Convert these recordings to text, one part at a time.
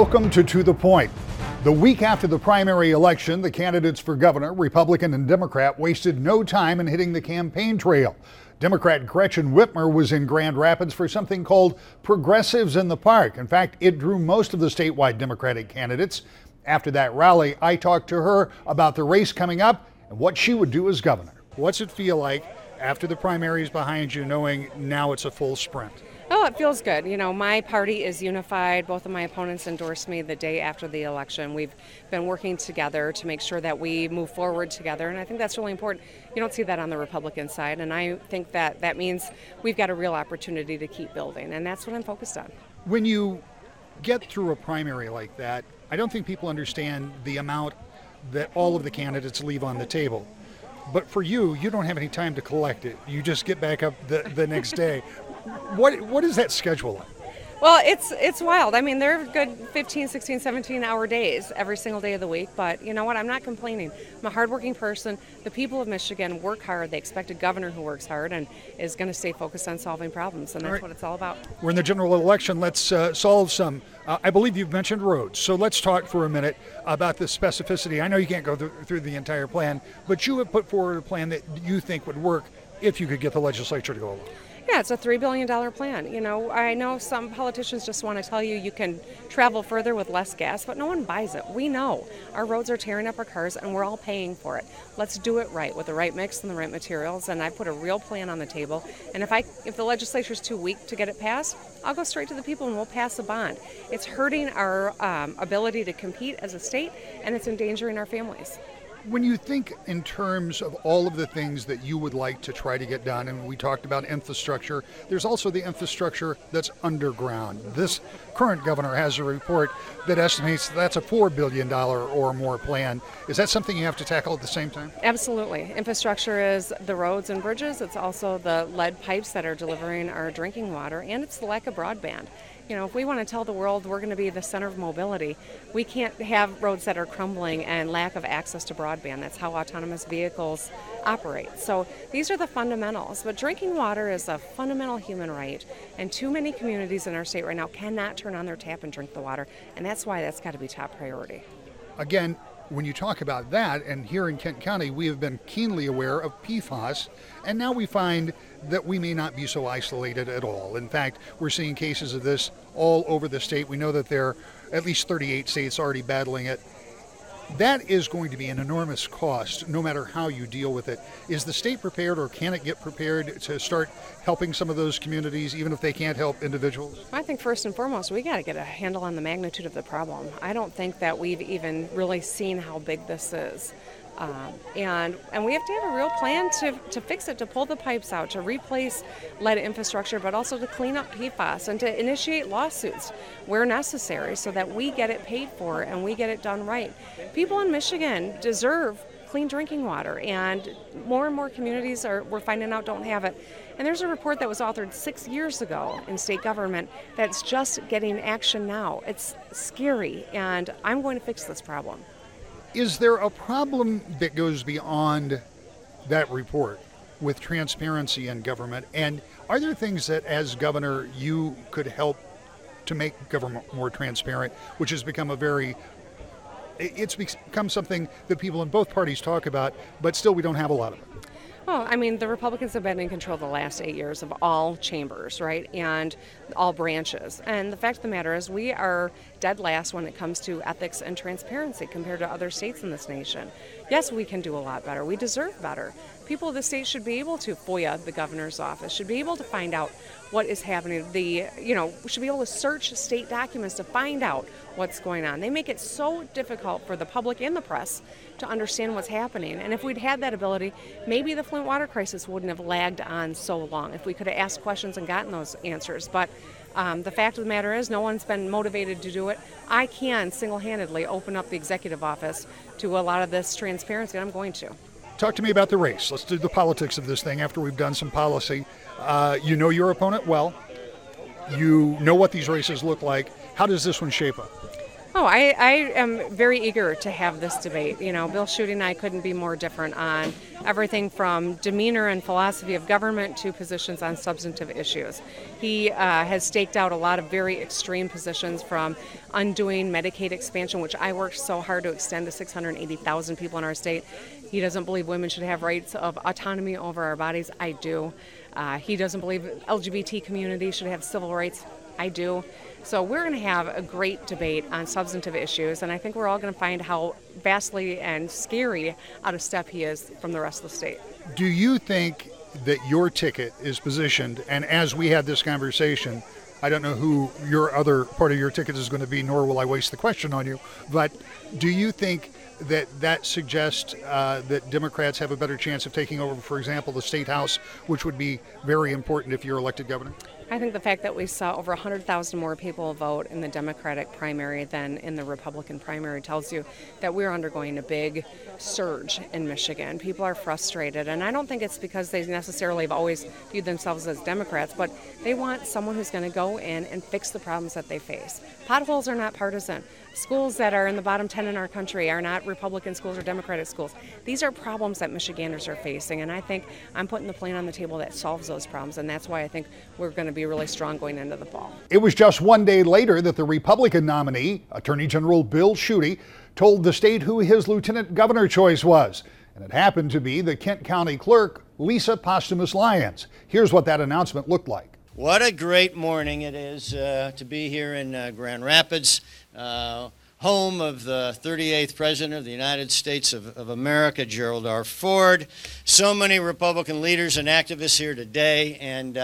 Welcome to the Point. The week after the primary election, the candidates for governor, Republican and Democrat, wasted no time in hitting the campaign trail. Democrat Gretchen Whitmer was in Grand Rapids for something called Progressives in the Park. In fact, it drew most of the statewide Democratic candidates. After that rally, I talked to her about the race coming up and what she would do as governor. What's it feel like after the primaries behind you, knowing now it's a full sprint? Oh, it feels good. You know, my party is unified. Both of my opponents endorsed me the day after the election. We've been working together to make sure that we move forward together, and I think that's really important. You don't see that on the Republican side, and I think that means we've got a real opportunity to keep building, and that's what I'm focused on. When you get through a primary like that, I don't think people understand the amount that all of the candidates leave on the table. But for you, you don't have any time to collect it. You just get back up the next day. What is that schedule like? Well, it's wild. I mean, they're good 15, 16, 17-hour days every single day of the week. But you know what? I'm not complaining. I'm a hardworking person. The people of Michigan work hard. They expect a governor who works hard and is going to stay focused on solving problems, and that's what it's all about. We're in the general election. Let's solve some. I believe you've mentioned roads. So let's talk for a minute about the specificity. I know you can't go through the entire plan, but you have put forward a plan that you think would work if you could get the legislature to go along. Yeah, it's a $3 billion plan. You know, I know some politicians just want to tell you you can travel further with less gas, but no one buys it. We know our roads are tearing up our cars, and we're all paying for it. Let's do it right with the right mix and the right materials, and I put a real plan on the table. And if the legislature's too weak to get it passed, I'll go straight to the people and we'll pass a bond. It's hurting our ability to compete as a state, and it's endangering our families. When you think in terms of all of the things that you would like to try to get done, and we talked about infrastructure, there's also the infrastructure that's underground. This current governor has a report that estimates that's a $4 billion or more plan. Is that something you have to tackle at the same time? Absolutely. Infrastructure is the roads and bridges. It's also the lead pipes that are delivering our drinking water, and it's the lack of broadband. You know, if we want to tell the world we're going to be the center of mobility, we can't have roads that are crumbling and lack of access to broadband. That's how autonomous vehicles operate. So these are the fundamentals. But drinking water is a fundamental human right, and too many communities in our state right now cannot turn on their tap and drink the water, and that's why that's got to be top priority. Again, when you talk about that, and here in Kent County, we have been keenly aware of PFAS, and now we find that we may not be so isolated at all. In fact, we're seeing cases of this all over the state. We know that there are at least 38 states already battling it. That is going to be an enormous cost, no matter how you deal with it. Is the state prepared, or can it get prepared to start helping some of those communities, even if they can't help individuals? I think first and foremost, we got to get a handle on the magnitude of the problem. I don't think that we've even really seen how big this is. And we have to have a real plan to fix it, to pull the pipes out, to replace lead infrastructure, but also to clean up PFAS and to initiate lawsuits where necessary so that we get it paid for and we get it done right. People in Michigan deserve clean drinking water, and more communities we're finding out don't have it. And there's a report that was authored 6 years ago in state government that's just getting action now. It's scary, and I'm going to fix this problem. Is there a problem that goes beyond that report with transparency in government? And are there things that, as governor, you could help to make government more transparent, which has become it's become something that people in both parties talk about, but still we don't have a lot of it? Well, I mean, the Republicans have been in control the last 8 years of all chambers, right, and all branches. And the fact of the matter is we are dead last when it comes to ethics and transparency compared to other states in this nation. Yes, we can do a lot better. We deserve better. People of the state should be able to FOIA the governor's office, should be able to find out what is happening. Should be able to search state documents to find out what's going on. They make it so difficult for the public and the press to understand what's happening. And if we'd had that ability, maybe the Flint water crisis wouldn't have lagged on so long if we could have asked questions and gotten those answers. But the fact of the matter is no one's been motivated to do it. I can single-handedly open up the executive office to a lot of this transparency, and I'm going to. Talk to me about the race. Let's do the politics of this thing after we've done some policy. You know your opponent well. You know what these races look like. How does this one shape up? Oh, I am very eager to have this debate. You know, Bill Schutte and I couldn't be more different on everything from demeanor and philosophy of government to positions on substantive issues. He has staked out a lot of very extreme positions, from undoing Medicaid expansion, which I worked so hard to extend to 680,000 people in our state. He doesn't believe women should have rights of autonomy over our bodies. I do. He doesn't believe LGBT community should have civil rights. I do. So we're going to have a great debate on substantive issues, and I think we're all going to find how vastly and scary out of step he is from the rest of the state. Do you think that your ticket is positioned, and as we had this conversation, I don't know who your other part of your ticket is going to be, nor will I waste the question on you, but do you think that that suggests that Democrats have a better chance of taking over, for example, the state house, which would be very important if you're elected governor? I think the fact that we saw over 100,000 more people vote in the Democratic primary than in the Republican primary tells you that we're undergoing a big surge in Michigan. People are frustrated, and I don't think it's because they necessarily have always viewed themselves as Democrats, but they want someone who's going to go in and fix the problems that they face. Potholes are not partisan. Schools that are in the bottom 10 in our country are not Republican schools or Democratic schools. These are problems that Michiganders are facing, and I think I'm putting the plan on the table that solves those problems, and that's why I think we're going to be really strong going into the fall. It was just one day later that the Republican nominee, Attorney General Bill Schutte, told the state who his lieutenant governor choice was, and it happened to be the Kent County Clerk, Lisa Posthumus-Lyons. Here's what that announcement looked like. What a great morning it is to be here in Grand Rapids, home of the 38th President of the United States of America, Gerald R. Ford. So many Republican leaders and activists here today, and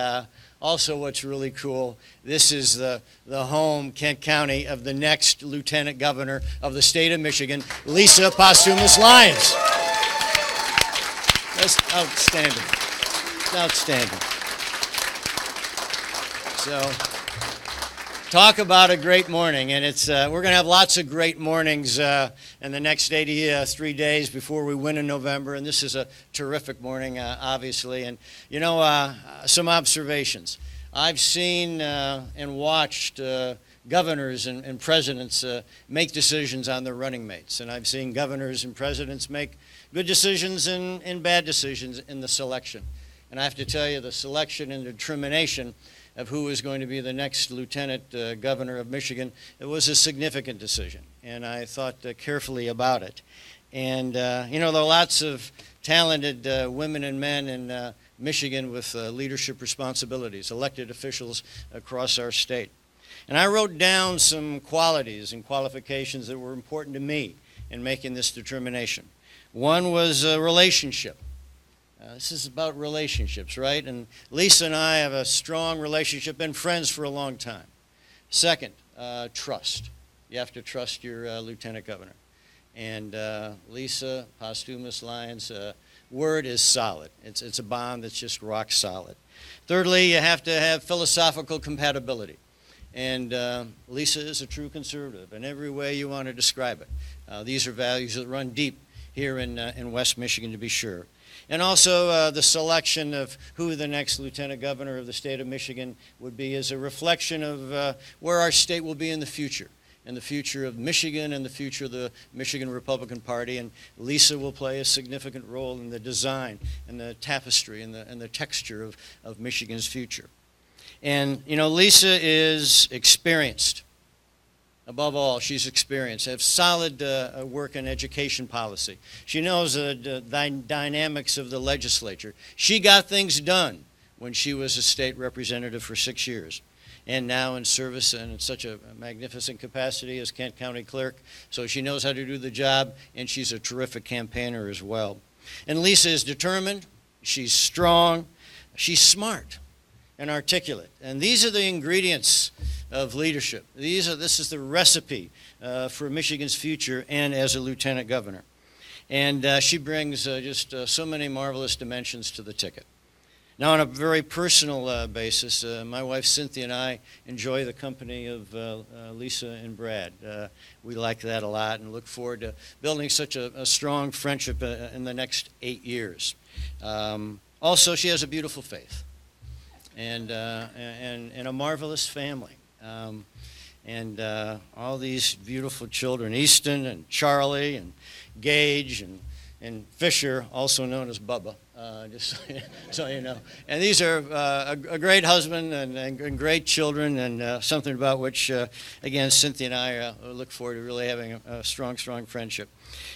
also what's really cool, this is the home, Kent County, of the next Lieutenant Governor of the state of Michigan, Lisa Posthumus-Lyons. That's outstanding. Outstanding. So, talk about a great morning, and it's we're going to have lots of great mornings in the next 83 days before we win in November, and this is a terrific morning, obviously. And, you know, some observations. I've seen and watched governors and presidents make decisions on their running mates, and I've seen governors and presidents make good decisions and bad decisions in the selection. And I have to tell you, the selection and determination of who is going to be the next lieutenant governor of Michigan, it was a significant decision, and I thought carefully about it. And, you know, there are lots of talented women and men in Michigan with leadership responsibilities, elected officials across our state. And I wrote down some qualities and qualifications that were important to me in making this determination. One was a relationship. This is about relationships, right? And Lisa and I have a strong relationship, been friends for a long time. Second, trust. You have to trust your lieutenant governor. And Lisa Posthumus-Lyons' word is solid. It's a bond that's just rock solid. Thirdly, you have to have philosophical compatibility. And Lisa is a true conservative in every way you want to describe it. These are values that run deep here in West Michigan, to be sure. And also the selection of who the next lieutenant governor of the state of Michigan would be is a reflection of where our state will be in the future of Michigan and the future of the Michigan Republican Party. And Lisa will play a significant role in the design and the tapestry and the texture of Michigan's future. And, you know, Lisa is experienced. Above all, she's experienced, has solid work in education policy. She knows the dynamics of the legislature. She got things done when she was a state representative for 6 years, and now in service and in such a magnificent capacity as Kent County Clerk. So she knows how to do the job, and she's a terrific campaigner as well. And Lisa is determined, she's strong, she's smart and articulate. And these are the ingredients of leadership. This is the recipe for Michigan's future and as a lieutenant governor. And she brings just so many marvelous dimensions to the ticket. Now, on a very personal basis, my wife Cynthia and I enjoy the company of Lisa and Brad. We like that a lot and look forward to building such a strong friendship in the next 8 years. Also, she has a beautiful faith and a marvelous family. and all these beautiful children, Easton and Charlie and Gage and Fisher, also known as Bubba, just so you know. And these are a great husband and great children, and something about which, again, Cynthia and I look forward to really having a strong, strong friendship.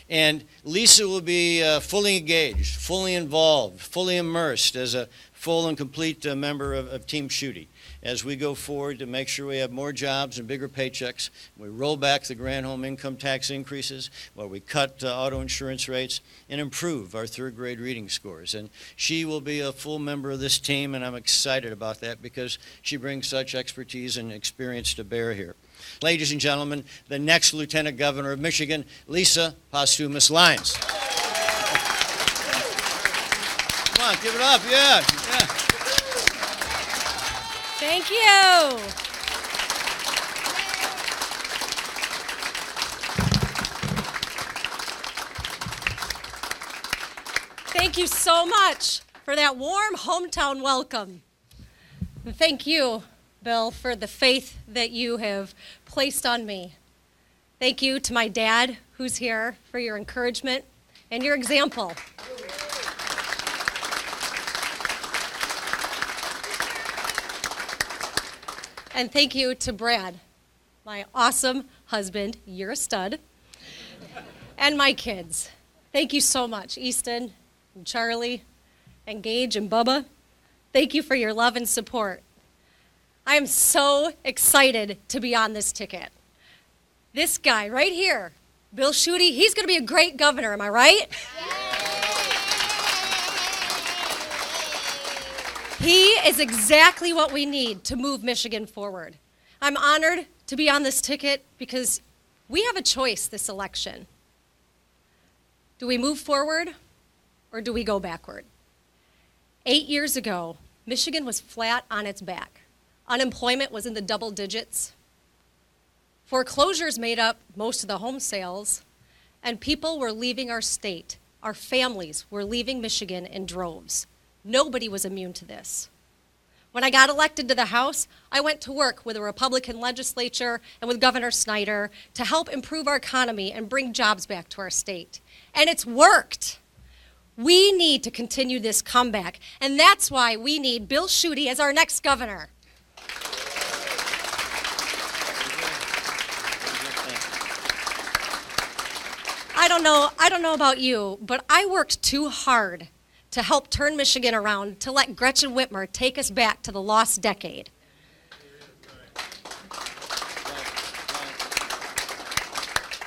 And Lisa will be fully engaged, fully involved, fully immersed as a full and complete member of Team Schutte as we go forward to make sure we have more jobs and bigger paychecks. We roll back the grand home income tax increases, while we cut auto insurance rates and improve our third grade reading scores. And she will be a full member of this team, and I'm excited about that because she brings such expertise and experience to bear here. Ladies and gentlemen, the next Lieutenant Governor of Michigan, Lisa Posthumous Lyons. Come on, give it up, yeah. Thank you. Thank you so much for that warm hometown welcome. And thank you, Bill, for the faith that you have placed on me. Thank you to my dad, who's here, for your encouragement and your example. And thank you to Brad, my awesome husband, you're a stud, and my kids. Thank you so much, Easton and Charlie and Gage and Bubba. Thank you for your love and support. I am so excited to be on this ticket. This guy right here, Bill Schutte, he's going to be a great governor, am I right? He is exactly what we need to move Michigan forward. I'm honored to be on this ticket because we have a choice this election. Do we move forward or do we go backward? 8 years ago, Michigan was flat on its back. Unemployment was in the double digits. Foreclosures made up most of the home sales, and people were leaving our state. Our families were leaving Michigan in droves. Nobody was immune to this. When I got elected to the House, I went to work with a Republican legislature and with Governor Snyder to help improve our economy and bring jobs back to our state. And it's worked. We need to continue this comeback, and that's why we need Bill Schutte as our next governor. I don't know about you, but I worked too hard to help turn Michigan around, to let Gretchen Whitmer take us back to the lost decade.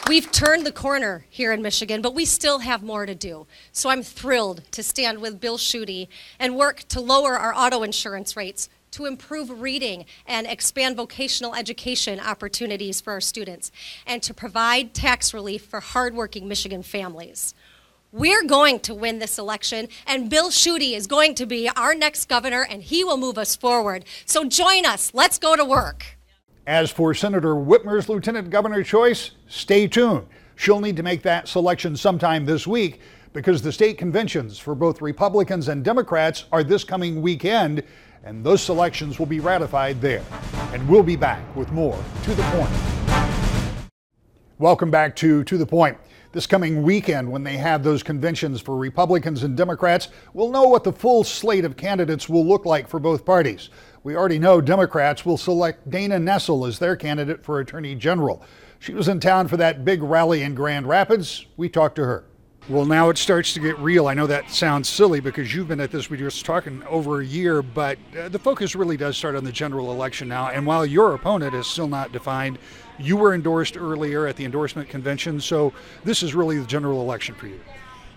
We've turned the corner here in Michigan, but we still have more to do. So I'm thrilled to stand with Bill Schutte and work to lower our auto insurance rates, to improve reading and expand vocational education opportunities for our students, and to provide tax relief for hardworking Michigan families. We're going to win this election, and Bill Schutte is going to be our next governor, and he will move us forward. So join us. Let's go to work. As for Senator Whitmer's lieutenant governor choice, stay tuned. She'll need to make that selection sometime this week because the state conventions for both Republicans and Democrats are this coming weekend, and those selections will be ratified there. And we'll be back with more To the Point. Welcome back to The Point. This coming weekend, when they have those conventions for Republicans and Democrats, we'll know what the full slate of candidates will look like for both parties. We already know Democrats will select Dana Nessel as their candidate for Attorney General. She was in town for that big rally in Grand Rapids. We talked to her. Well, now it starts to get real. I know that sounds silly because you've been at this, we were just talking, over a year, but the focus really does start on the general election now. And while your opponent is still not defined, you were endorsed earlier at the endorsement convention, so this is really the general election for you.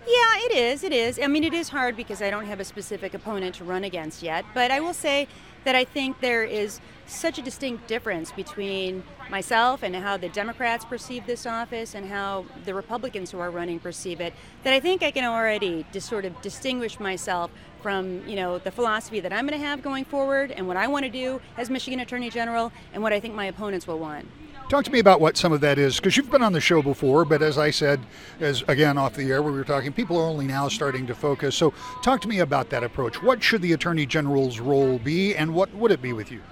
Yeah, it is. I mean, it is hard because I don't have a specific opponent to run against yet, but I will say that I think there is such a distinct difference between myself and how the Democrats perceive this office and how the Republicans who are running perceive it, that I think I can already just sort of distinguish myself from, the philosophy that I'm going to have going forward and what I want to do as Michigan Attorney General and what I think my opponents will want. Talk to me about what some of that is, because you've been on the show before, but as I said, again off the air where we were talking, people are only now starting to focus. So talk to me about that approach. What should the Attorney General's role be, and what would it be with you?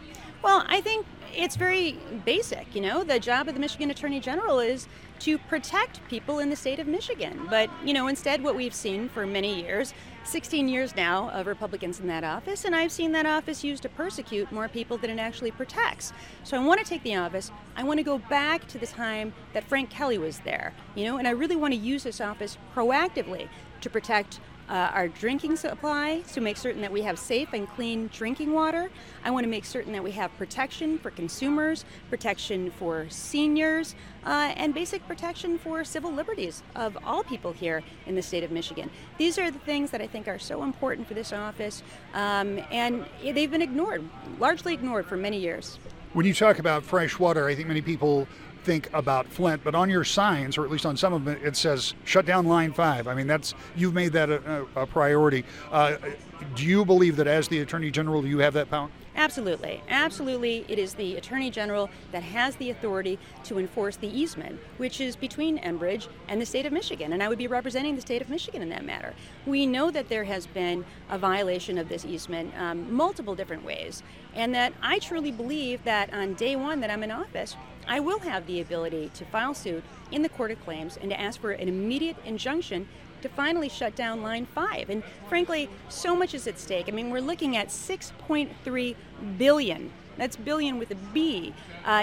Well, I think it's very basic. The job of the Michigan Attorney General is to protect people in the state of Michigan. But, instead what we've seen for many years, 16 years now of Republicans in that office, and I've seen that office used to persecute more people than it actually protects. So I want to take the office, I want to go back to the time that Frank Kelly was there, and I really want to use this office proactively to protect our drinking supply, to make certain that we have safe and clean drinking water. I want to make certain that we have protection for consumers, protection for seniors, and basic protection for civil liberties of all people here in the state of Michigan. These are the things that I think are so important for this office, and they've been ignored, largely ignored for many years. When you talk about fresh water, I think many people think about Flint, but on your signs, or at least on some of them, it says shut down line 5. I mean, you've made that a priority. Do you believe that as the Attorney General, you have that power? Absolutely. Absolutely. It is the Attorney General that has the authority to enforce the easement, which is between Enbridge and the state of Michigan, and I would be representing the state of Michigan in that matter. We know that there has been a violation of this easement multiple different ways, and that I truly believe that on day one that I'm in office, I will have the ability to file suit in the Court of Claims and to ask for an immediate injunction to finally shut down Line 5. And frankly, so much is at stake. I mean, we're looking at $6.3 billion, that's billion with a B,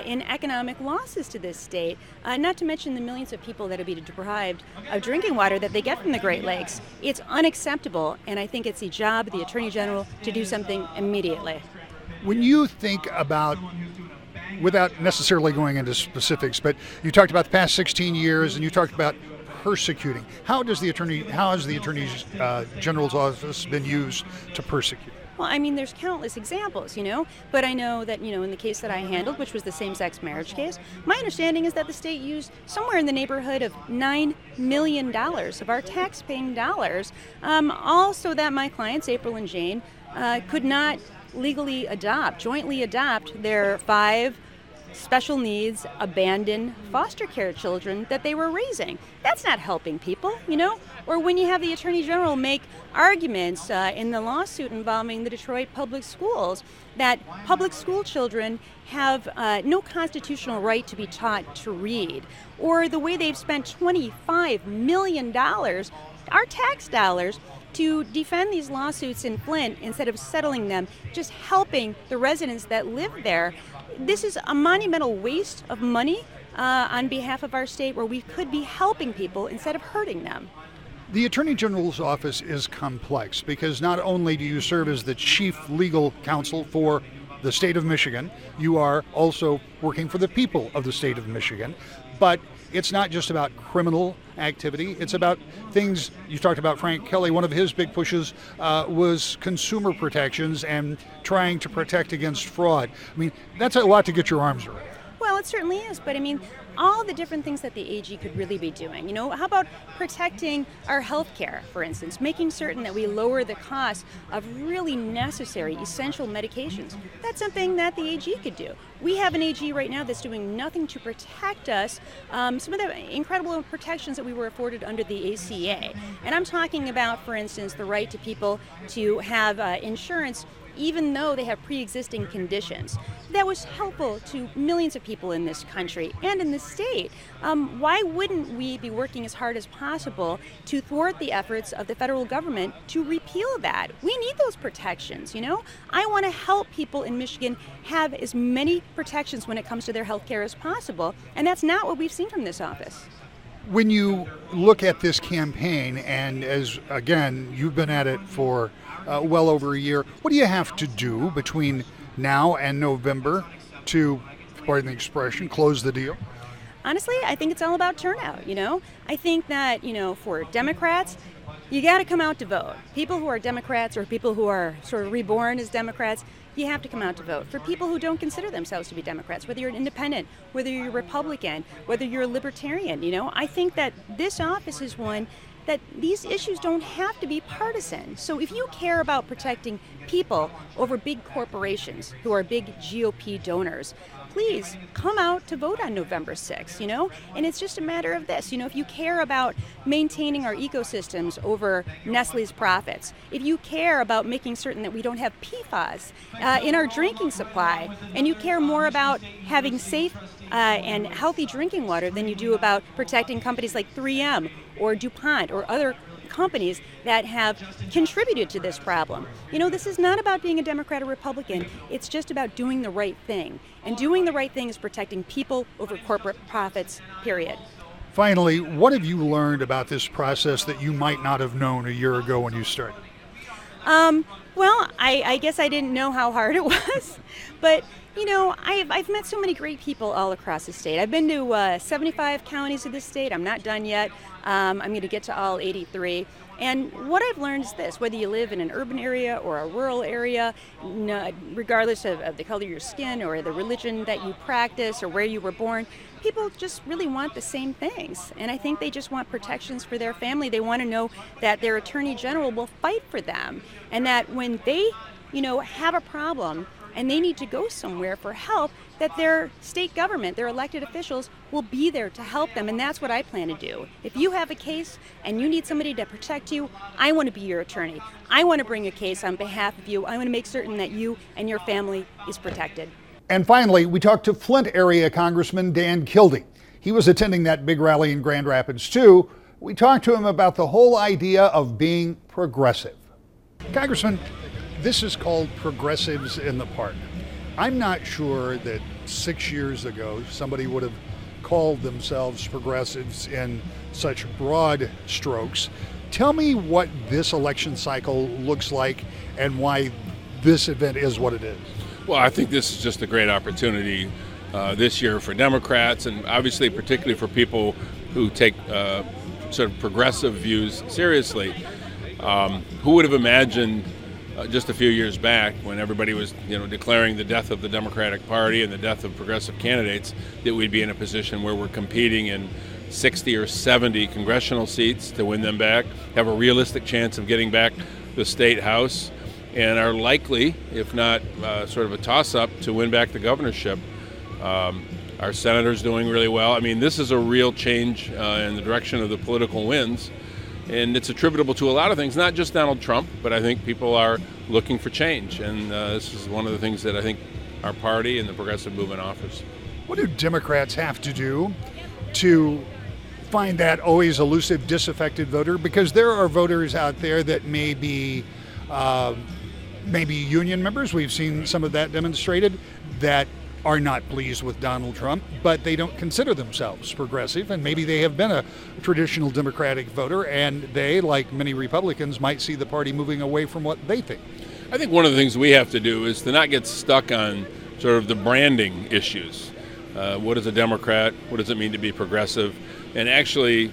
in economic losses to this state, not to mention the millions of people that will be deprived of drinking water that they get from the Great Lakes. It's unacceptable, and I think it's the job of the Attorney General to do something immediately. When you think about, without necessarily going into specifics, but you talked about the past 16 years and you talked about persecuting. How has the Attorney General's office been used to persecute? Well, I mean, there's countless examples, but I know that, in the case that I handled, which was the same-sex marriage case, my understanding is that the state used somewhere in the neighborhood of $9 million of our tax-paying dollars, all so that my clients, April and Jane, could not legally jointly adopt their 5 special needs, abandoned foster care children that they were raising. That's not helping people, Or when you have the Attorney General make arguments in the lawsuit involving the Detroit public schools that public school children have no constitutional right to be taught to read, or the way they've spent $25 million, our tax dollars, to defend these lawsuits in Flint instead of settling them, just helping the residents that live there. This is a monumental waste of money on behalf of our state, where we could be helping people instead of hurting them. The Attorney General's office is complex because not only do you serve as the chief legal counsel for the state of Michigan, you are also working for the people of the state of Michigan, but it's not just about criminal activity. It's about things, you talked about Frank Kelly, one of his big pushes was consumer protections and trying to protect against fraud. I mean, that's a lot to get your arms around. Well, it certainly is, but I mean, all the different things that the AG could really be doing. How about protecting our health care, for instance, making certain that we lower the cost of really necessary, essential medications. That's something that the AG could do. We have an AG right now that's doing nothing to protect us, some of the incredible protections that we were afforded under the ACA. And I'm talking about, for instance, the right to people to have insurance even though they have pre-existing conditions. That was helpful to millions of people in this country and in the state. Why wouldn't we be working as hard as possible to thwart the efforts of the federal government to repeal that? We need those protections, I want to help people in Michigan have as many protections when it comes to their health care as possible, and that's not what we've seen from this office. When you look at this campaign, and as, again, you've been at it for well over a year, what do you have to do between now and November to, pardon the expression, close the deal? Honestly, I think it's all about turnout, I think that, for Democrats, you got to come out to vote. People who are Democrats or people who are sort of reborn as Democrats, you have to come out to vote. For people who don't consider themselves to be Democrats, whether you're an independent, whether you're a Republican, whether you're a libertarian, I think that this office is one that these issues don't have to be partisan. So if you care about protecting people over big corporations who are big GOP donors, please come out to vote on November 6th, And it's just a matter of this, if you care about maintaining our ecosystems over Nestle's profits, if you care about making certain that we don't have PFAS in our drinking supply, and you care more about having safe and healthy drinking water than you do about protecting companies like 3M or DuPont or other companies that have contributed to this problem. This is not about being a Democrat or Republican. It's just about doing the right thing. And doing the right thing is protecting people over corporate profits, period. Finally, what have you learned about this process that you might not have known a year ago when you started? Well, I guess I didn't know how hard it was, but I've met so many great people all across the state. I've been to 75 counties of the state. I'm not done yet. I'm going to get to all 83. And what I've learned is this: whether you live in an urban area or a rural area, regardless of the color of your skin or the religion that you practice or where you were born, people just really want the same things. And I think they just want protections for their family. They want to know that their attorney general will fight for them, and that when they, have a problem and they need to go somewhere for help, that their state government, their elected officials, will be there to help them. And that's what I plan to do. If you have a case and you need somebody to protect you, I want to be your attorney. I want to bring a case on behalf of you. I want to make certain that you and your family is protected. And finally, we talked to Flint area Congressman Dan Kildee. He was attending that big rally in Grand Rapids too. We talked to him about the whole idea of being progressive. Congressman, this is called Progressives in the Park. I'm not sure that 6 years ago somebody would have called themselves progressives in such broad strokes. Tell me what this election cycle looks like and why this event is what it is. Well, I think this is just a great opportunity this year for Democrats, and obviously particularly for people who take sort of progressive views seriously. Who would have imagined just a few years back, when everybody was declaring the death of the Democratic Party and the death of progressive candidates, that we'd be in a position where we're competing in 60 or 70 congressional seats to win them back, have a realistic chance of getting back the state house, and are likely, if not sort of a toss-up, to win back the governorship. Our senator's doing really well. I mean, this is a real change in the direction of the political winds, and it's attributable to a lot of things, not just Donald Trump, but I think people are looking for change, and this is one of the things that I think our party and the progressive movement offers. What do Democrats have to do to find that always elusive disaffected voter? Because there are voters out there that may be maybe union members. We've seen some of that demonstrated, that are not pleased with Donald Trump, but they don't consider themselves progressive, and maybe they have been a traditional Democratic voter, and they, like many Republicans, might see the party moving away from what they think. I think one of the things we have to do is to not get stuck on sort of the branding issues. What is a Democrat? What does it mean to be progressive? And actually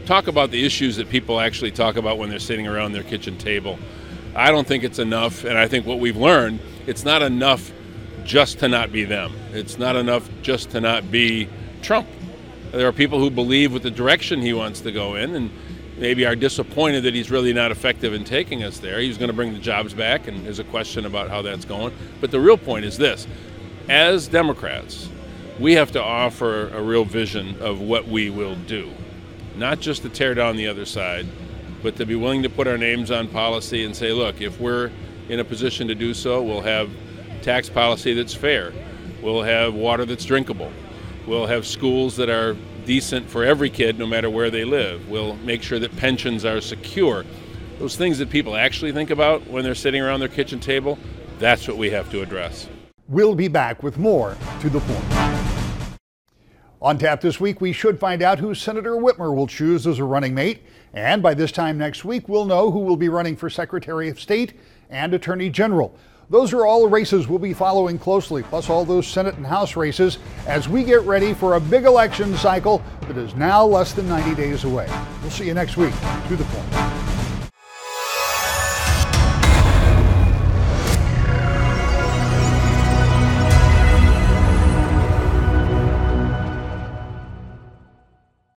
talk about the issues that people actually talk about when they're sitting around their kitchen table. I don't think it's enough, and I think what we've learned, it's not enough just to not be them. It's not enough just to not be Trump. There are people who believe with the direction he wants to go in, and maybe are disappointed that he's really not effective in taking us there. He's going to bring the jobs back, and there's a question about how that's going. But the real point is this: as Democrats, we have to offer a real vision of what we will do, not just to tear down the other side, but to be willing to put our names on policy and say, look, if we're in a position to do so, we'll have tax policy that's fair. We'll have water that's drinkable. We'll have schools that are decent for every kid, no matter where they live. We'll make sure that pensions are secure. Those things that people actually think about when they're sitting around their kitchen table, that's what we have to address. We'll be back with more To the Point. On tap this week, we should find out who Senator Whitmer will choose as a running mate. And by this time next week, we'll know who will be running for Secretary of State and Attorney General. Those are all races we'll be following closely, plus all those Senate and House races, as we get ready for a big election cycle that is now less than 90 days away. We'll see you next week. To the Point.